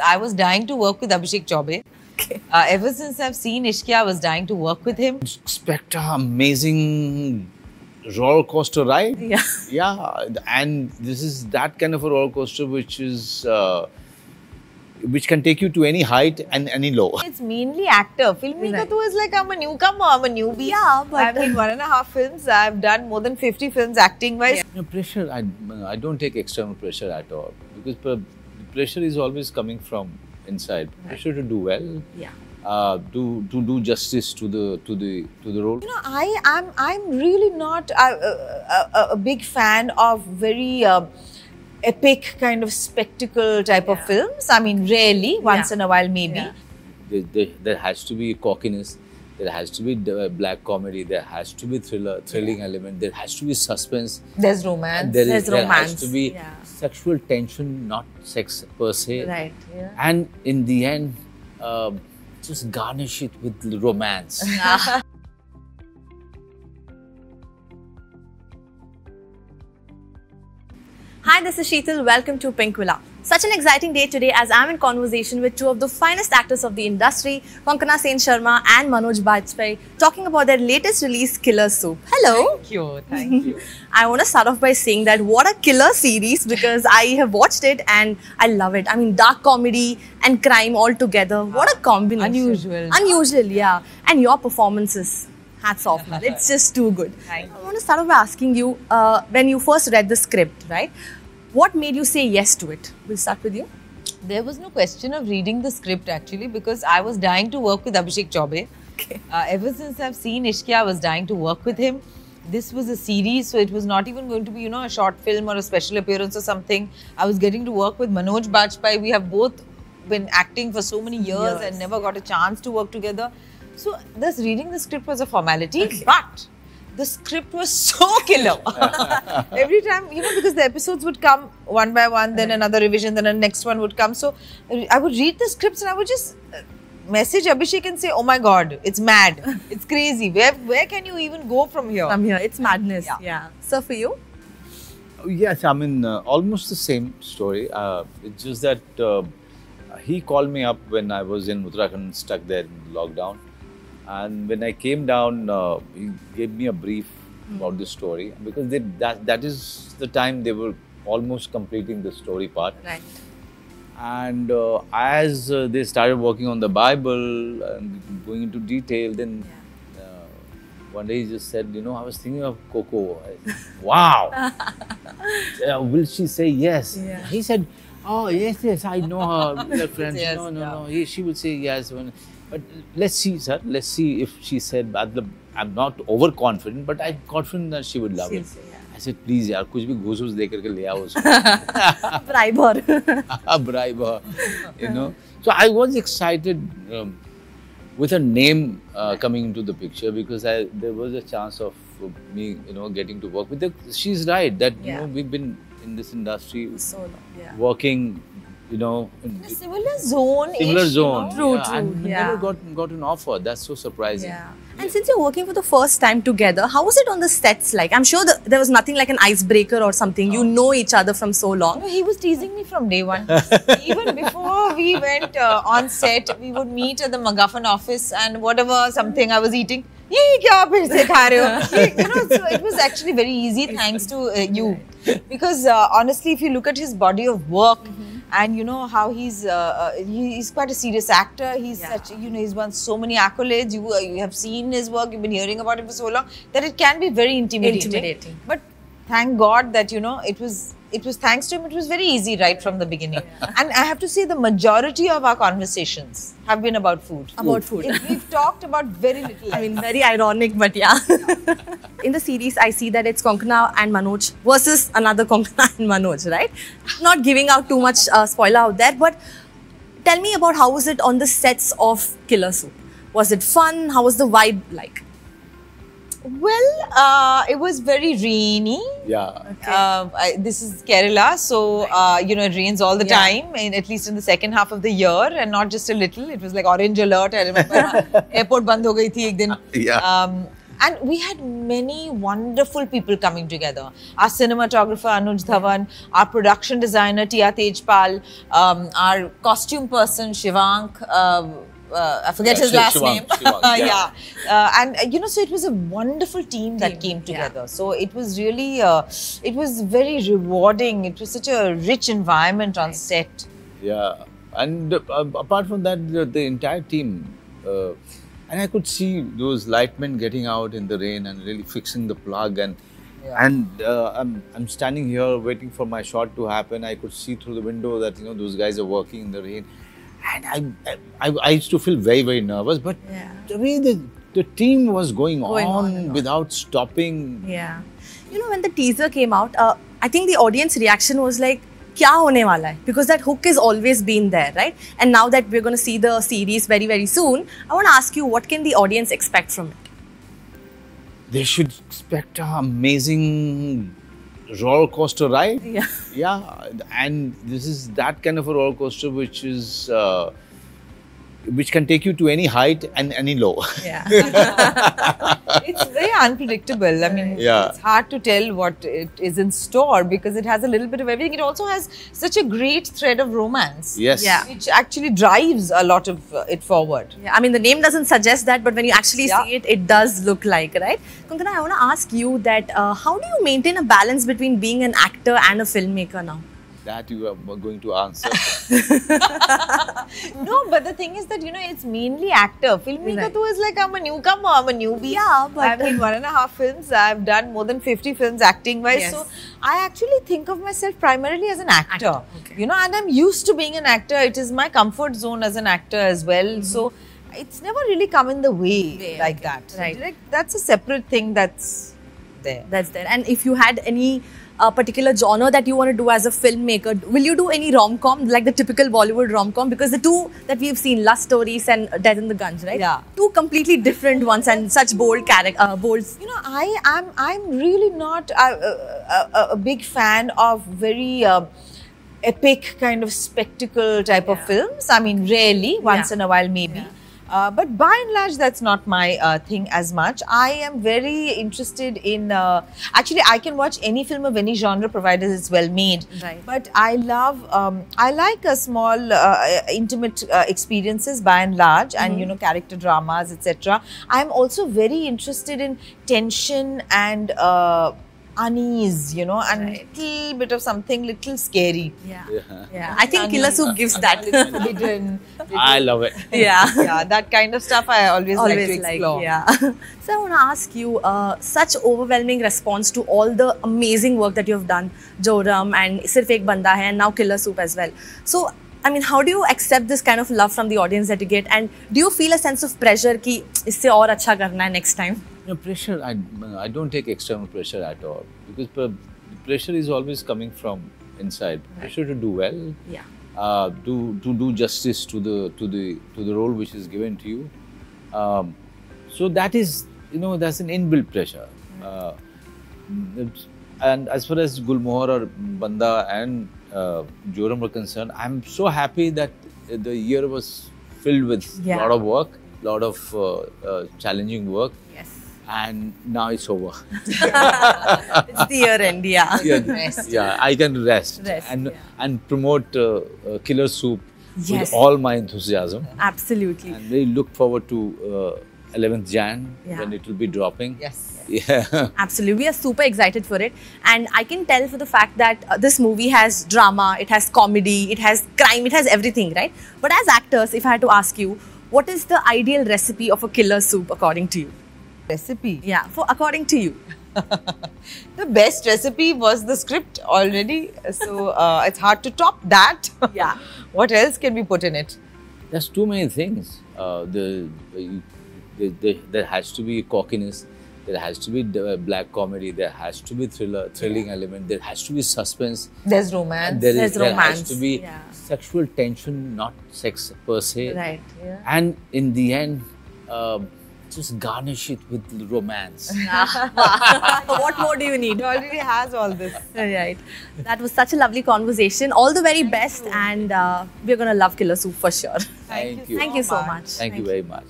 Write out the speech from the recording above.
I was dying to work with Abhishek Chaubey. Okay. Ever since I've seen Ishqiya, I was dying to work with him. Expect an amazing roller coaster ride. Yeah. Yeah, and this is that kind of a roller coaster which is which can take you to any height and any low. It's mainly actor. Filmmaker Right. too is like, I'm a newcomer, I'm a newbie. Yeah, but- I've made 1.5 films. I've done more than 50 films acting wise. Yeah. You know, pressure, I don't take external pressure at all, because pressure is always coming from inside. Pressure to do well, Yeah. to do justice to the role. You know, I'm really not a big fan of very epic kind of spectacle type of films. I mean, rarely, once in a while maybe. Yeah. There has to be cockiness, there has to be black comedy, there has to be thrilling element, there has to be suspense. There's romance. There There's has romance, to be yeah. sexual tension, not sex per se. Right. Yeah. And in the end, just garnish it with romance. Hi, this is Sheetal. Welcome to Pinkvilla. Such an exciting day today as I'm in conversation with two of the finest actors of the industry, Konkona Sharma and Manoj Bajpayee, talking about their latest release, Killer Soup. Hello. Thank you. Thank you. I want to start off by saying that what a killer series, because I have watched it and I love it. I mean, dark comedy and crime all together. What a combination. Unusual. Unusual, yeah. And your performances. Hats off, man. It's just too good. Thank you. I want to start off by asking you, when you first read the script, right? What made you say yes to it? We'll start with you. There was no question of reading the script actually, because I was dying to work with Abhishek Chaubey. Okay. Ever since I've seen Ishqiya, I was dying to work with him. This was a series, so it was not even going to be, you know, a short film or a special appearance or something. I was getting to work with Manoj Bajpayee. We have both been acting for so many years and never got a chance to work together. So this reading the script was a formality, but the script was so killer. Every time, you know, because the episodes would come one by one, then another revision, then the next one would come. So I would read the scripts and I would just message Abhishek and say, oh my God, it's mad. It's crazy. Where can you even go from here? From here, it's madness. Yeah. So for you? Yes, I mean, almost the same story. It's just that he called me up when I was in Uttarakhand, stuck there in lockdown. And when I came down, he gave me a brief about the story, because that is the time they were almost completing the story part. Right. And as they started working on the Bible and going into detail, then one day he just said, you know, I was thinking of Coco. I said, wow! Will she say yes? Yeah. He said, oh, yes, I know her. We are friends. Yes, No. She will say yes. But let's see, sir. Let's see if she said, I'm not overconfident, but I'm confident that she would love it. Yeah. I said, please, yaar, kuch bhi ghus de karke le aao usko. Bribe her. Bribe her, you know. So I was excited with her name coming into the picture, because there was a chance of me, you know, getting to work with her. She's right that you know, we've been in this industry So long, yeah. working, you know, in A similar zone. similar zone. True, yeah, true, and yeah. never got an offer. That's so surprising. Yeah. And since you're working for the first time together, how was it on the sets like? I'm sure there was nothing like an icebreaker or something. You know each other from so long. No, he was teasing me from day one. Even before we went on set, we would meet at the McGuffin office and whatever something I was eating. You know, so it was actually very easy thanks to you. Because honestly, if you look at his body of work and you know how he's quite a serious actor. He's such, you know, he's won so many accolades. You have seen his work, you've been hearing about it for so long that it can be very intimidating. But thank God that, you know, it was thanks to him, it was very easy right from the beginning. And I have to say the majority of our conversations have been about food. About food. We've talked about very little. I mean, very ironic, but yeah. In the series, I see that it's Konkona and Manoj versus another Konkona and Manoj, right? Not giving out too much spoiler out there, but tell me about how was it on the sets of Killer Soup? Was it fun? How was the vibe like? Well, it was very rainy. Yeah. This is Kerala, so you know, it rains all the time, at least in the second half of the year, and not just a little. It was like orange alert. I remember airport band ho gayi thi ek din. Yeah. And we had many wonderful people coming together. Our cinematographer Anuj Dhawan, our production designer Tia Tejpal, our costume person Shivank, I forget his last name. Yeah. And you know, so it was a wonderful team that came together. So it was really, it was very rewarding. It was such a rich environment on set. Yeah, and apart from that, the entire team, and I could see those lightmen getting out in the rain and really fixing the plug, and I'm standing here waiting for my shot to happen. I could see through the window that those guys are working in the rain, and I used to feel very, very nervous. But the way the team was going on without stopping. Yeah, you know, when the teaser came out, I think the audience reaction was like, क्या होने वाला है? Because that hook has always been there, right? And now that we're going to see the series very, very soon, I want to ask you, what can the audience expect from it? They should expect an amazing roller coaster ride. Yeah. Yeah, and this is that kind of a roller coaster which is which can take you to any height and any low. Yeah. It's very unpredictable. I mean, it's hard to tell what it is in store because it has a little bit of everything. It also has such a great thread of romance. Yes. Yeah. Which actually drives a lot of it forward. Yeah, I mean, the name doesn't suggest that, but when you actually see it, it does look like, right? Konkona, I want to ask you that how do you maintain a balance between being an actor and a filmmaker now? That you are going to answer. No, but the thing is that, it's mainly actor. Filmmaker too is like, I'm a newcomer, I'm a newbie. Yeah, but I've made 1.5 films. I've done more than 50 films acting-wise. Yes. So, I actually think of myself primarily as an actor. Okay. And I'm used to being an actor. It is my comfort zone as an actor as well. So, it's never really come in the way like that. Right. Like, that's a separate thing that's there. That's there. And if you had any particular genre that you want to do as a filmmaker, will you do any rom-com, like the typical Bollywood rom-com? Because the two that we've seen, Lust Stories and Death in the Guns, right? Yeah. Two completely different ones and such bold characters. I'm really not a big fan of very epic kind of spectacle type of films. I mean, rarely, once in a while maybe. Yeah. But by and large, that's not my thing as much. I am very interested in, actually I can watch any film of any genre provided it's well made. Right. But I love, I like a small intimate experiences by and large and character dramas, etc. I'm also very interested in tension and unease, and little bit of something little scary. Yeah. I think Killer Soup gives that. Hidden, I love it. yeah, that kind of stuff I always like to explore. So I want to ask you, such overwhelming response to all the amazing work that you have done, Jorum and Sirf Ek Banda Hai and now Killer Soup as well. So, I mean, how do you accept this kind of love from the audience that you get, and do you feel a sense of pressure कि इससे और अच्छा करना है next time? Pressure, I don't take external pressure at all, because the pressure is always coming from inside. Pressure to do well, to do justice to the role which is given to you. So that is, that's an inbuilt pressure. And as far as Gulmohar or Banda and Jorum were concerned, I'm so happy that the year was filled with a lot of work, a lot of challenging work. Yes. And now it's over. It's the year end, I can rest and promote Killer Soup with all my enthusiasm. Absolutely. And really look forward to 11th Jan when it will be dropping. Yeah. Absolutely. We are super excited for it. And I can tell for the fact that this movie has drama, it has comedy, it has crime, it has everything, right? But as actors, if I had to ask you, what is the ideal recipe of a Killer Soup according to you? Recipe? Yeah, according to you. The best recipe was the script already. So it's hard to top that. Yeah. What else can we put in it? There's too many things. There has to be cockiness. There has to be black comedy. There has to be thrilling element. There has to be suspense. There's romance. There romance. has to be sexual tension, not sex per se. Right. And in the end, just garnish it with romance. What more do you need? It already has all this. Right. That was such a lovely conversation. All the very best, and we're going to love Killer Soup for sure. Thank you. Thank you so much. Thank you very much.